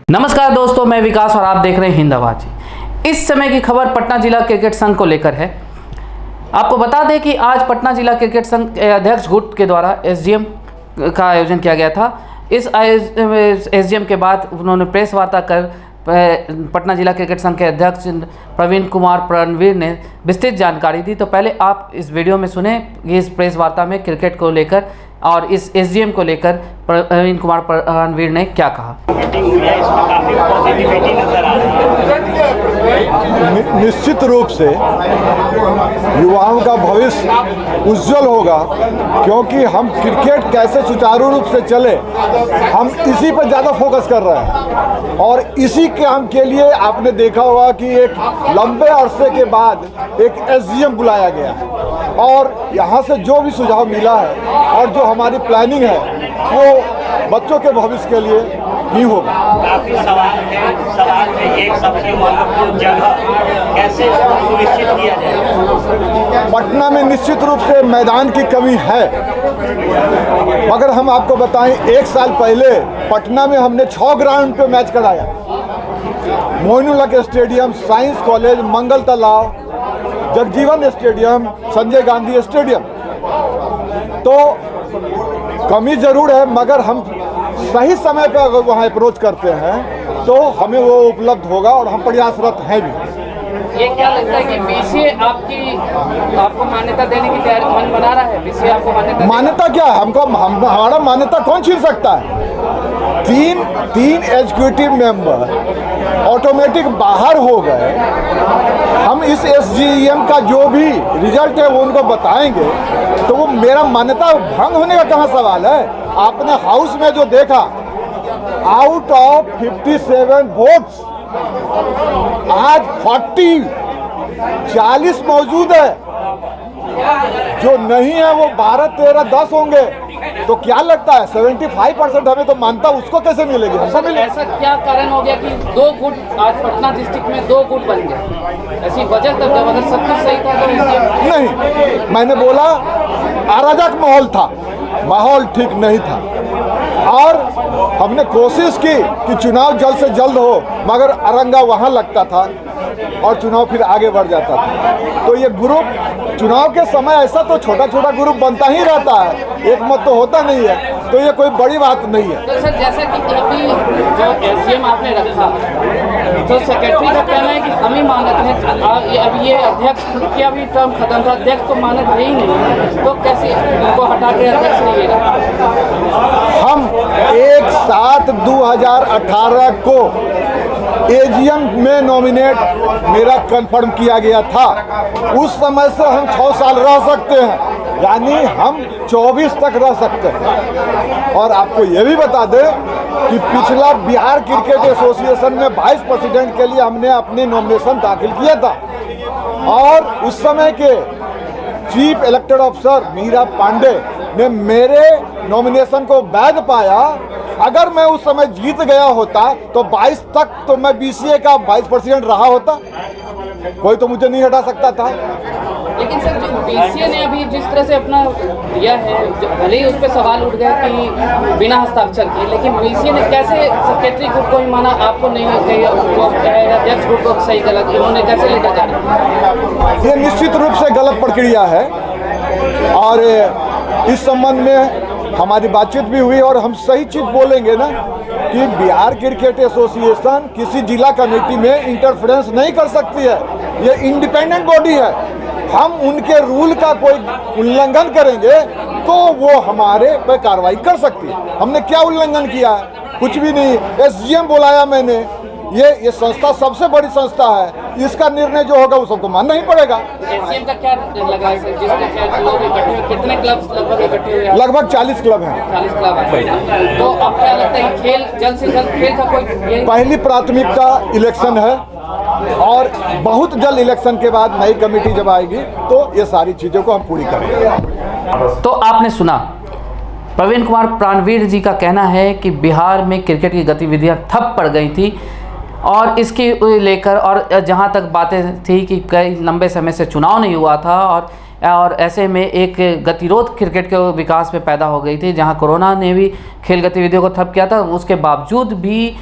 नमस्कार दोस्तों, मैं विकास और आप देख रहे हैं हिंद आवाज़। इस समय की खबर पटना जिला क्रिकेट संघ को लेकर है। आपको बता दें कि आज पटना जिला क्रिकेट संघ के अध्यक्ष गुट के द्वारा एसडीएम का आयोजन किया गया था। इस एसडीएम के बाद उन्होंने प्रेस वार्ता कर पटना जिला क्रिकेट संघ के अध्यक्ष प्रवीण कुमार प्रणवीर ने विस्तृत जानकारी दी। तो पहले आप इस वीडियो में सुने इस प्रेस वार्ता में क्रिकेट को लेकर और इस एसडीएम को लेकर प्रवीण कुमार प्रणवीर ने क्या कहा। निश्चित रूप से युवाओं का भविष्य उज्जवल होगा, क्योंकि हम क्रिकेट कैसे सुचारू रूप से चले हम इसी पर ज़्यादा फोकस कर रहे हैं। और इसी काम के लिए आपने देखा होगा कि एक लंबे अरसे के बाद एक एसडीएम बुलाया गया है और यहाँ से जो भी सुझाव मिला है और जो हमारी प्लानिंग है वो बच्चों के भविष्य के लिए ही होगा। काफी सवाल में एक सबसे महत्वपूर्ण जगह कैसे सुनिश्चित किया जाए। पटना में निश्चित रूप से मैदान की कमी है, मगर हम आपको बताएं, एक साल पहले पटना में हमने 6 ग्राउंड पे मैच कराया। Moinul Haq stadium, science college, मंगल तालाब, जगजीवन स्टेडियम, संजय गांधी स्टेडियम। तो कमी जरूर है, मगर हम सही समय पर अगर वहाँ अप्रोच करते हैं तो हमें वो उपलब्ध होगा और हम प्रयासरत हैं भी। ये क्या लगता है कि बीसीए आपको मान्यता देने की तैयारी मन बना रहा है? बीसीए आपको मान्यता क्या है? हमारा मान्यता कौन छीन सकता है? तीन एग्जीक्यूटिव मेंबर ऑटोमेटिक बाहर हो गए। हम इस एसडीएम का जो भी रिजल्ट है वो उनको बताएंगे, तो वो मेरा मान्यता भंग होने का कहाँ सवाल है? आपने हाउस में जो देखा, आउट ऑफ 57 वोट्स आज 40 मौजूद है, जो नहीं है वो 12, 13, 10 होंगे। तो क्या लगता है 75% हमें तो मानता, उसको कैसे मिलेगी? ऐसा क्या कारण हो गया कि 2 गुट आज पटना डिस्ट्रिक्ट में 2 गुट बन गए? ऐसी वजह तब जब अगर सब कुछ सही था तो नहीं, मैंने बोला अराजक माहौल था, माहौल ठीक नहीं था और हमने कोशिश की कि चुनाव जल्द से जल्द हो, मगर अरंगा वहाँ लगता था और चुनाव फिर आगे बढ़ जाता था। तो ये ग्रुप चुनाव के समय ऐसा तो छोटा छोटा ग्रुप बनता ही रहता है, एक मत तो होता नहीं है, तो ये कोई बड़ी बात नहीं है। तो सर, जैसा कि अभी जो एसडीएम आपने रखा तो सेक्रेटरी का कहना है कि हम ही मानद हैं। अब ये अध्यक्ष की अभी टर्म खत्म था, अध्यक्ष तो मानद है ही नहीं, तो कैसे उनको हटा के अध्यक्ष नहीं है? हम 1/7/2018 को एजीएम में नॉमिनेट मेरा कंफर्म किया गया था। उस समय से हम 6 साल रह सकते हैं, यानी हम 24 तक रह सकते हैं। और आपको ये भी बता दें कि पिछला बिहार क्रिकेट एसोसिएशन में वाइस प्रेसिडेंट के लिए हमने अपनी नॉमिनेशन दाखिल किया था और उस समय के chief elected officer Meera Pandey ने मेरे नॉमिनेशन को वैध पाया। अगर मैं उस समय जीत गया होता तो 22 तक तो मैं बीसीए का वाइस प्रेसिडेंट रहा होता, कोई तो मुझे नहीं हटा सकता था। लेकिन सर, जो बीसीए ने अभी जिस तरह से अपना दिया है, भले ही उस पर सवाल उठ गया कि बिना हस्ताक्षर किए, लेकिन बीसीए ने कैसे सेक्रेटरी ग्रुप को ही माना, आपको नहीं अध्यक्ष ग्रुप को सही गलत इन्होंने कैसे लेकर जा रहे? ये निश्चित रूप से गलत प्रक्रिया है और इस संबंध में हमारी बातचीत भी हुई और हम सही चीज़ बोलेंगे ना कि बिहार क्रिकेट एसोसिएशन किसी जिला कमेटी में इंटरफेरेंस नहीं कर सकती है, ये इंडिपेंडेंट बॉडी है। हम उनके रूल का कोई उल्लंघन करेंगे तो वो हमारे पर कार्रवाई कर सकती है। हमने क्या उल्लंघन किया है? कुछ भी नहीं। एसडीएम बुलाया मैंने, ये संस्था सबसे बड़ी संस्था है, इसका निर्णय जो होगा वो सबको मानना ही पड़ेगा। एसडीएम का क्या लगा है सर, जिसके लोग इकट्ठे हुए, कितने क्लब लगभग इकट्ठे हुए? लगभग 40 क्लब हैं। 40 क्लब हैं। तो अब क्या लगता है खेल जल्द से जल्द खेल का कोई पहली प्राथमिकता इलेक्शन है और बहुत जल्द इलेक्शन के बाद नई कमेटी जब आएगी तो ये सारी चीज़ों को हम पूरी करेंगे। तो आपने सुना प्रवीण कुमार प्रणवीर जी का कहना है कि बिहार में क्रिकेट की गतिविधियां ठप पड़ गई थी और इसकी लेकर और जहां तक बातें थी कि कई लंबे समय से चुनाव नहीं हुआ था और ऐसे में एक गतिरोध क्रिकेट के विकास में पैदा हो गई थी, जहां कोरोना ने भी खेल गतिविधियों को ठप किया था। उसके बावजूद भी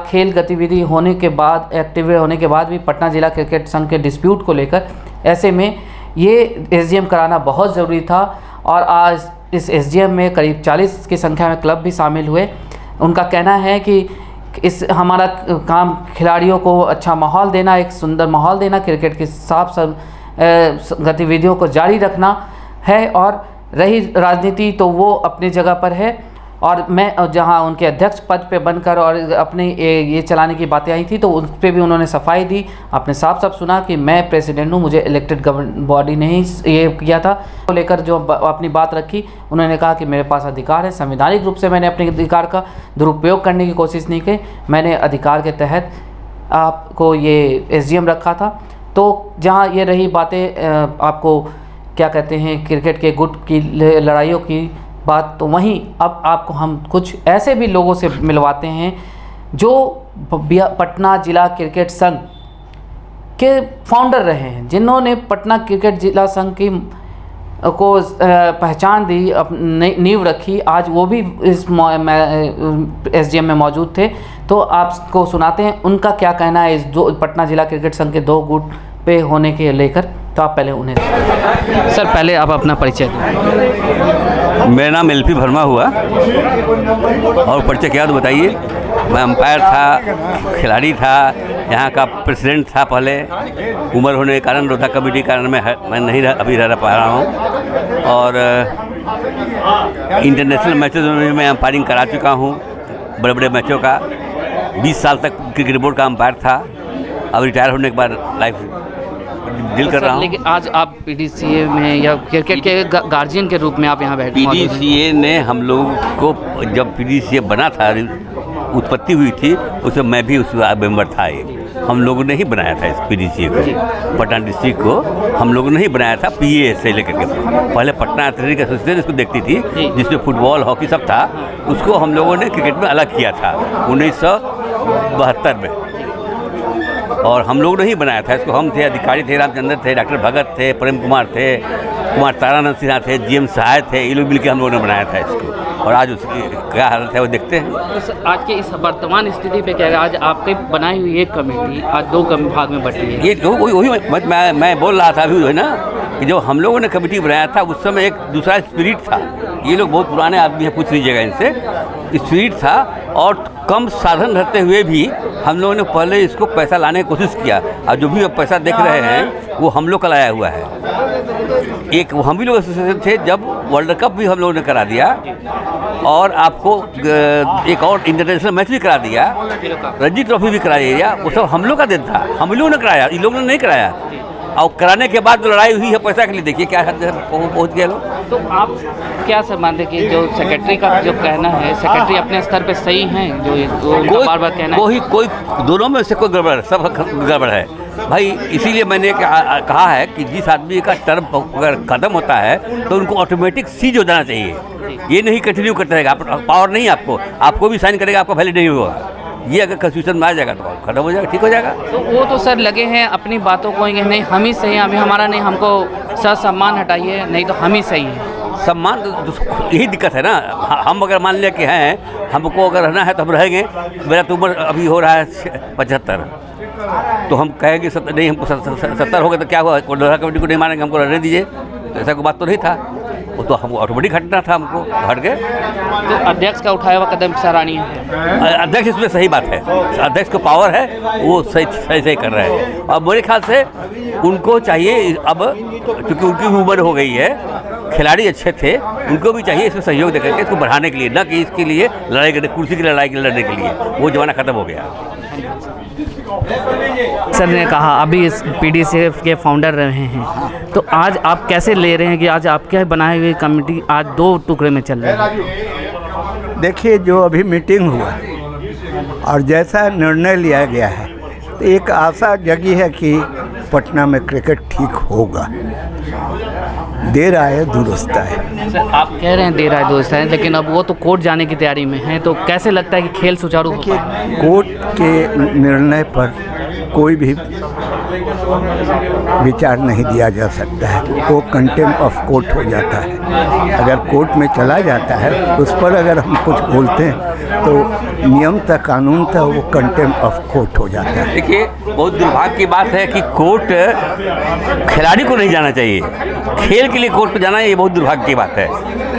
खेल गतिविधि होने के बाद, एक्टिव होने के बाद भी पटना जिला क्रिकेट संघ के डिस्प्यूट को लेकर, ऐसे में ये एसजीएम कराना बहुत ज़रूरी था। और आज इस एसजीएम में करीब 40 की संख्या में क्लब भी शामिल हुए। उनका कहना है कि इस हमारा काम खिलाड़ियों को अच्छा माहौल देना, एक सुंदर माहौल देना, क्रिकेट की साफ गतिविधियों को जारी रखना है। और रही राजनीति तो वो अपनी जगह पर है, और मैं जहां उनके अध्यक्ष पद पे बनकर और अपने ये चलाने की बातें आई थी तो उस पर भी उन्होंने सफाई दी। आपने साफ साफ सुना कि मैं प्रेसिडेंट हूं, मुझे इलेक्टेड गवर्न बॉडी ने ही ये किया था। तो लेकर जो अपनी बात रखी, उन्होंने कहा कि मेरे पास अधिकार है, संवैधानिक रूप से मैंने अपने अधिकार का दुरुपयोग करने की कोशिश नहीं की, मैंने अधिकार के तहत आपको ये एसजीएम रखा था। तो जहाँ ये रही बातें आपको क्या कहते हैं क्रिकेट के गुट की लड़ाइयों की बात, तो वहीं अब आपको हम कुछ ऐसे भी लोगों से मिलवाते हैं जो पटना जिला क्रिकेट संघ के फाउंडर रहे हैं, जिन्होंने पटना क्रिकेट जिला संघ की को पहचान दी, नींव रखी। आज वो भी इस एसजीएम में मौजूद थे। तो आपको सुनाते हैं उनका क्या कहना है इस पटना जिला क्रिकेट संघ के 2 गुट पे होने के लेकर। तो आप पहले उन्हें सर, पहले आप अपना परिचय दें। मेरा नाम एलपी वर्मा हुआ, और परिचय क्या तो बताइए। मैं अंपायर था, खिलाड़ी था, यहाँ का प्रेसिडेंट था पहले। उम्र होने के कारण, रोता कमेटी के कारण मैं नहीं अभी रह पा रहा हूँ। और इंटरनेशनल मैचेस में मैं अंपायरिंग करा चुका हूँ, बड़े बड़े मैचों का। 20 साल तक क्रिकेट बोर्ड का अंपायर था। अब रिटायर होने के बाद लाइफ डील कर रहा हूँ। लेकिन आज आप पीडीसीए में या क्रिकेट के गार्जियन के रूप में आप यहाँ बैठे। पीडीसीए ने हम लोगों को, जब पीडीसीए बना था, उत्पत्ति हुई थी, उसमें मैं भी उस मेंबर था। हम लोगों ने ही बनाया था इस पीडीसीए को, पटना डिस्ट्रिक्ट को हम लोगों ने ही बनाया था। पीए से लेकर के पहले पटना एथलेटिक एसोसिएशन इसको देखती थी, जिसमें फुटबॉल, हॉकी सब था। उसको हम लोगों ने क्रिकेट में अलग किया था 1972 में, और हम लोगों ने ही बनाया था इसको। हम थे, अधिकारी थे, रामचंद्र थे, डॉक्टर भगत थे, प्रेम कुमार थे, कुमार तारानंद सिन्हा थे, जीएम सहाय थे, ये लोग मिलकर हम लोगों ने बनाया था इसको। और आज उसकी क्या हालत है वो देखते हैं। तो आज के इस वर्तमान स्थिति पे क्या है? आज आपके बनाई हुई एक कमेटी आज 2 भाग में बटी है। ये वही मैं बोल रहा था अभी, है ना, कि जो हम लोगों ने कमेटी बनाया था उस समय एक दूसरा स्पिरिट था। ये लोग बहुत पुराने आदमी हैं, पूछ लीजिएगा इनसे। स्पिरिट था, और कम साधन रहते हुए भी हम लोगों ने पहले इसको पैसा लाने की कोशिश किया। और जो भी अब पैसा देख रहे हैं वो हम लोग का लाया हुआ है। एक हम भी लोग एसोसिएशन थे, जब वर्ल्ड कप भी हम लोगों ने करा दिया, और आपको एक और इंटरनेशनल मैच भी करा दिया, रणजी ट्रॉफी भी करा दिया। वो सब हम लोग का दिन था, हम लोगों ने कराया, इन लोगों ने नहीं कराया। और कराने के बाद जो लड़ाई हुई है पैसा के लिए, देखिए क्या पहुँच गए लोग। तो आप क्या सब मानते कि जो सेक्रेटरी का जो कहना है, सेक्रेटरी अपने स्तर पे सही हैं, जो बार-बार कहना है? कोई दोनों में से कोई गड़बड़, सब गड़बड़ है भाई। इसीलिए मैंने कहा है कि जिस आदमी का टर्म अगर खत्म होता है तो उनको ऑटोमेटिक सीज हो जाना चाहिए। ये नहीं कंटिन्यू करते रहेगा, पावर नहीं आपको भी साइन करेगा, आपका वैलिड नहीं होगा। ये अगर कंस्टिट्यूशन में आ जाएगा तो खत्म हो जाएगा, ठीक हो जाएगा। तो वो तो सर लगे हैं अपनी बातों को, नहीं हम ही सही हैं, अभी हमारा नहीं, हमको सर सम्मान हटाइए, नहीं तो हम ही सही हैं। सम्मान तो यही दिक्कत है ना। हम अगर मान लिया कि हैं, हमको अगर रहना है तो हम रहेंगे। मेरा तो उम्र अभी हो रहा है 75, तो हम कहेंगे नहीं, हमको 70 हो गए तो क्या हुआ, कोडोरा कमेटी को नहीं मानेंगे, हमको रहने दीजिए, तो ऐसा कोई बात तो नहीं था। वो तो हमको ऑटोमेटिक हटना था, हमको हट गए। तो अध्यक्ष का उठाया हुआ कदम सराहनीय है। अध्यक्ष इसमें सही बात है, अध्यक्ष को पावर है, वो सही कर रहे हैं। और मेरे ख्याल से उनको चाहिए अब, क्योंकि उनकी उम्र हो गई है, खिलाड़ी अच्छे थे, उनको भी चाहिए इसमें सहयोग देकर के इसको बढ़ाने के लिए, न कि इसके लिए लड़ाई करने, कुर्सी की लड़ाई लड़ने के लिए। वो जमाना खत्म हो गया। सर ने कहा अभी इस पीडीसीए के फाउंडर रहे हैं, तो आज आप कैसे ले रहे हैं कि आज आपके बनाई हुई कमेटी आज 2 टुकड़े में चल रही है? देखिए, जो अभी मीटिंग हुआ और जैसा निर्णय लिया गया है, तो एक आशा जगी है कि पटना में क्रिकेट ठीक होगा। देर आए दुरुस्त आए। सर आप कह रहे हैं देर आए दुरुस्त आए, लेकिन अब वो तो कोर्ट जाने की तैयारी में है, तो कैसे लगता है कि खेल सुचारू हो पाए? कोर्ट के निर्णय पर कोई भी विचार नहीं दिया जा सकता है, वो कंटेम्प्ट ऑफ कोर्ट हो जाता है। अगर कोर्ट में चला जाता है उस पर अगर हम कुछ बोलते हैं तो नियमतः कानूनतः वो कंटेम्प्ट ऑफ कोर्ट हो जाता है। देखिए, बहुत दुर्भाग्य की बात है कि कोर्ट खिलाड़ी को नहीं जाना चाहिए। खेल के लिए कोर्ट पर जाना ये बहुत दुर्भाग्य की बात है।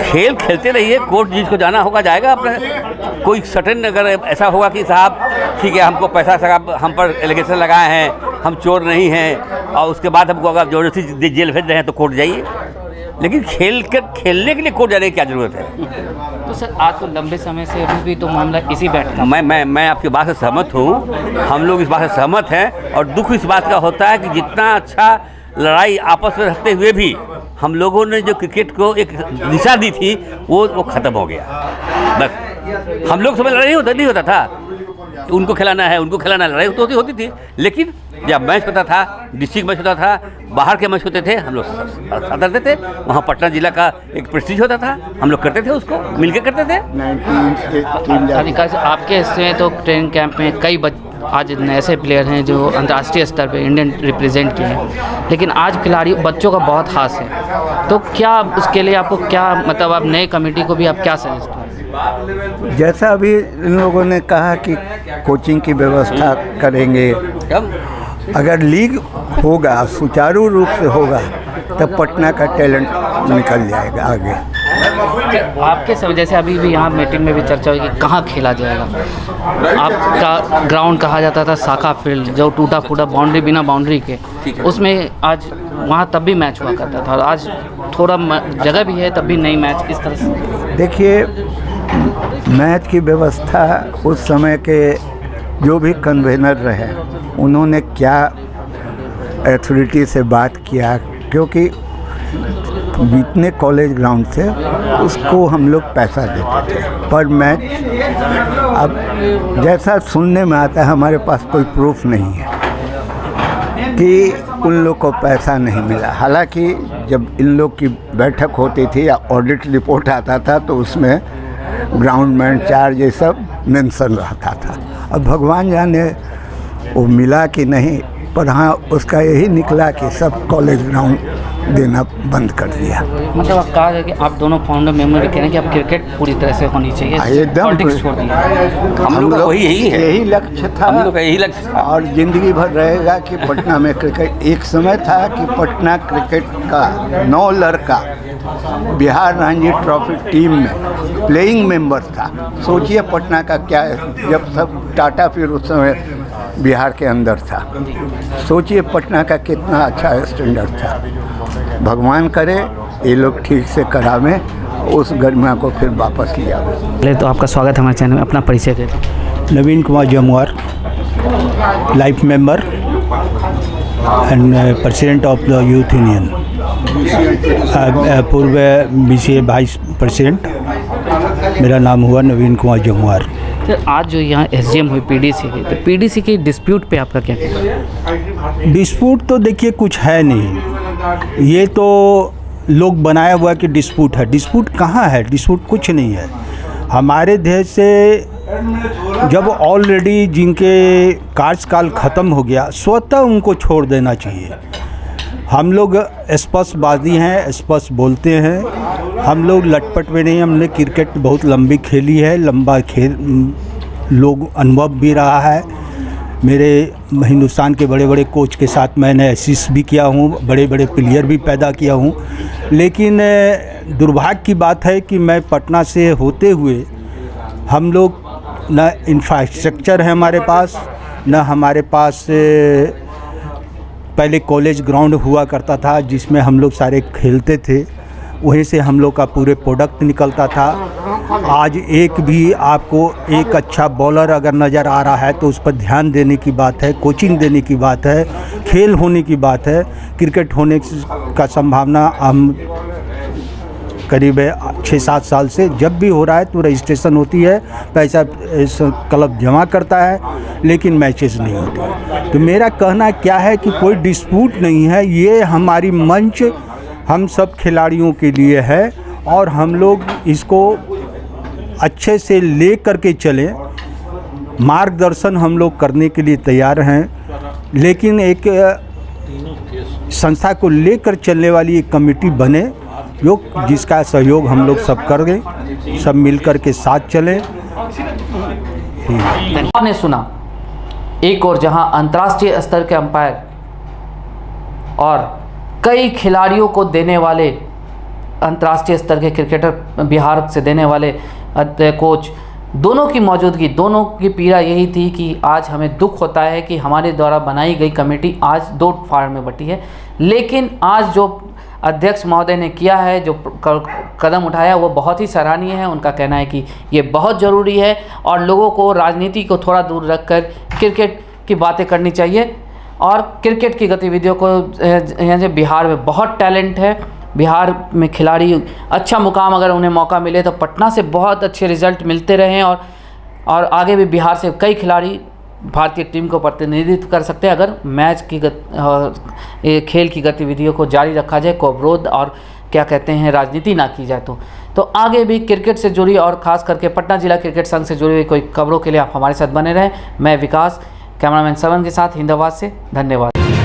खेल खेलते रहिए, कोर्ट जिसको जाना होगा जाएगा। अपने कोई सटन अगर ऐसा होगा कि साहब ठीक है, हमको पैसा साहब हम पर एलिगेशन लगाए हैं, हम चोर नहीं हैं, और उसके बाद हमको अगर ज़बरदस्ती जेल भेज रहे हैं तो कोर्ट जाइए। लेकिन खेलने के लिए कोर्ट जाने की क्या ज़रूरत है? तो सर आज तो लंबे समय से अभी भी तो मामला इसी बैठका। मैं आपकी बात से सहमत हूँ, हम लोग इस बात से सहमत हैं। और दुख इस बात का होता है कि जितना अच्छा लड़ाई आपस में रहते हुए भी हम लोगों ने जो क्रिकेट को एक दिशा दी थी वो ख़त्म हो गया। बस हम लोग समय लड़ाई नहीं होता था, उनको खिलाना है उनको खिलाना है, लड़ाई तो होती थी। लेकिन जब मैच होता था, डिस्ट्रिक्ट मैच होता था, बाहर के मैच होते थे, हम लोग साथ रहते थे। वहाँ पटना जिला का एक प्रेस्टीज होता था, हम लोग करते थे, उसको मिलकर करते थे। अधिकांश आपके इसमें तो ट्रेनिंग कैंप में कई आज ऐसे प्लेयर हैं जो अंतर्राष्ट्रीय स्तर पे इंडियन रिप्रेजेंट किए हैं, लेकिन आज खिलाड़ी बच्चों का बहुत हाथ है। तो क्या उसके लिए आपको क्या मतलब आप नए कमेटी को भी आप क्या सजेस्ट करें? जैसा अभी इन लोगों ने कहा कि कोचिंग की व्यवस्था करेंगे, अगर लीग होगा सुचारू रूप से होगा तब पटना का टैलेंट निकल जाएगा आगे। आपके सब जैसे अभी भी यहाँ मीटिंग में भी चर्चा हुई कि कहाँ खेला जाएगा। आपका ग्राउंड कहा जाता था साखा फील्ड, जो टूटा फूटा बाउंड्री बिना बाउंड्री के, उसमें आज वहाँ तब भी मैच हुआ करता था, और आज थोड़ा जगह भी है तब भी नहीं मैच इस तरह से। देखिए, मैच की व्यवस्था उस समय के जो भी कन्वेनर रहे उन्होंने क्या अथॉरिटी से बात किया, क्योंकि जितने कॉलेज ग्राउंड थे उसको हम लोग पैसा देते थे पर मैच। अब जैसा सुनने में आता है, हमारे पास कोई प्रूफ नहीं है कि उन लोग को पैसा नहीं मिला। हालांकि जब इन लोग की बैठक होती थी या ऑडिट रिपोर्ट आता था तो उसमें ग्राउंड मैन चार्ज ये सब मेंशन रहता था। अब भगवान जाने वो मिला कि नहीं, पर हाँ उसका यही निकला कि सब कॉलेज ग्राउंड देना बंद कर दिया। मतलब आप कहा है कि आप दोनों फाउंडर मेंबर भी कह रहे हैं कि अब क्रिकेट पूरी तरह से होनी चाहिए, एकदम पॉलिटिक्स छोड़ दिया। हम लोग का यही लक्ष्य था, हम लोग का यही लक्ष्य था। और ज़िंदगी भर रहेगा कि पटना में क्रिकेट। एक समय था कि पटना क्रिकेट का 9 लड़का बिहार रणजी ट्रॉफी टीम में प्लेइंग मेंबर था। सोचिए पटना का क्या है, जब सब टाटा फिर उस समय बिहार के अंदर था। सोचिए पटना का कितना अच्छा स्टैंडर्ड था। भगवान करे ये लोग ठीक से करावें, उस गरिमा को फिर वापस लिया। पहले तो आपका स्वागत है हमारे चैनल में, अपना परिचय दे दें। Naveen Kumar Jamuar, life member and president of the youth union, पूर्व BCA वाइस प्रेसिडेंट। मेरा नाम हुआ नवीन कुमार जमुआर। सर आज जो यहाँ SGM हुई PDC की, तो PDC के डिस्प्यूट पे आपका क्या कहना है? डिस्प्यूट तो देखिए कुछ है नहीं, ये तो लोग बनाया हुआ कि डिस्प्यूट है। डिस्प्यूट कहाँ है? डिस्प्यूट कुछ नहीं है। हमारे देश से जब ऑलरेडी जिनके कार्यकाल ख़त्म हो गया, स्वतः उनको छोड़ देना चाहिए। हम लोग स्पष्टवादी हैं, स्पष्ट बोलते हैं। हम लोग लटपट में नहीं, हमने क्रिकेट बहुत लंबी खेली है, लंबा खेल लोग अनुभव भी रहा है। मेरे हिंदुस्तान के बड़े बड़े कोच के साथ मैंने असिस्ट भी किया हूँ, बड़े बड़े प्लेयर भी पैदा किया हूँ। लेकिन दुर्भाग्य की बात है कि मैं पटना से होते हुए हम लोग न इंफ्रास्ट्रक्चर है हमारे पास, न हमारे पास पहले कॉलेज ग्राउंड हुआ करता था जिसमें हम लोग सारे खेलते थे, वहीं से हम लोग का पूरे प्रोडक्ट निकलता था। आज एक भी आपको एक अच्छा बॉलर अगर नज़र आ रहा है तो उस पर ध्यान देने की बात है, कोचिंग देने की बात है, खेल होने की बात है। क्रिकेट होने का संभावना हम करीब 6-7 साल से जब भी हो रहा है तो रजिस्ट्रेशन होती है, पैसा क्लब जमा करता है, लेकिन मैचेस नहीं होते। तो मेरा कहना क्या है कि कोई डिस्प्यूट नहीं है, ये हमारी मंच हम सब खिलाड़ियों के लिए है और हम लोग इसको अच्छे से ले करके चलें। मार्गदर्शन हम लोग करने के लिए तैयार हैं। लेकिन एक संस्था को लेकर चलने वाली एक कमेटी बने जो जिसका सहयोग हम लोग सब कर गए, सब मिलकर के साथ चले। आपने सुना एक और जहां अंतर्राष्ट्रीय स्तर के अंपायर और कई खिलाड़ियों को देने वाले अंतर्राष्ट्रीय स्तर के क्रिकेटर बिहार से देने वाले कोच दोनों की मौजूदगी, दोनों की पीड़ा यही थी कि आज हमें दुख होता है कि हमारे द्वारा बनाई गई कमेटी आज दो फाड़ में बटी है। लेकिन आज जो अध्यक्ष महोदय ने किया है, जो कदम उठाया, वो बहुत ही सराहनीय है। उनका कहना है कि ये बहुत ज़रूरी है और लोगों को राजनीति को थोड़ा दूर रखकर क्रिकेट की बातें करनी चाहिए और क्रिकेट की गतिविधियों को यहाँ बिहार में बहुत टैलेंट है। बिहार में खिलाड़ी अच्छा मुकाम अगर उन्हें मौका मिले तो पटना से बहुत अच्छे रिजल्ट मिलते रहे और आगे भी बिहार से कई खिलाड़ी भारतीय टीम को प्रतिनिधित्व कर सकते हैं अगर मैच की खेल की गतिविधियों को जारी रखा जाए, कोवरोध और क्या कहते हैं राजनीति ना की जाए तो आगे भी क्रिकेट से जुड़ी और ख़ास करके पटना जिला क्रिकेट संघ से जुड़ी हुई कोई खबरों के लिए आप हमारे साथ बने रहें। मैं विकास, कैमरामैन सवन के साथ हिंदाबाद से, धन्यवाद।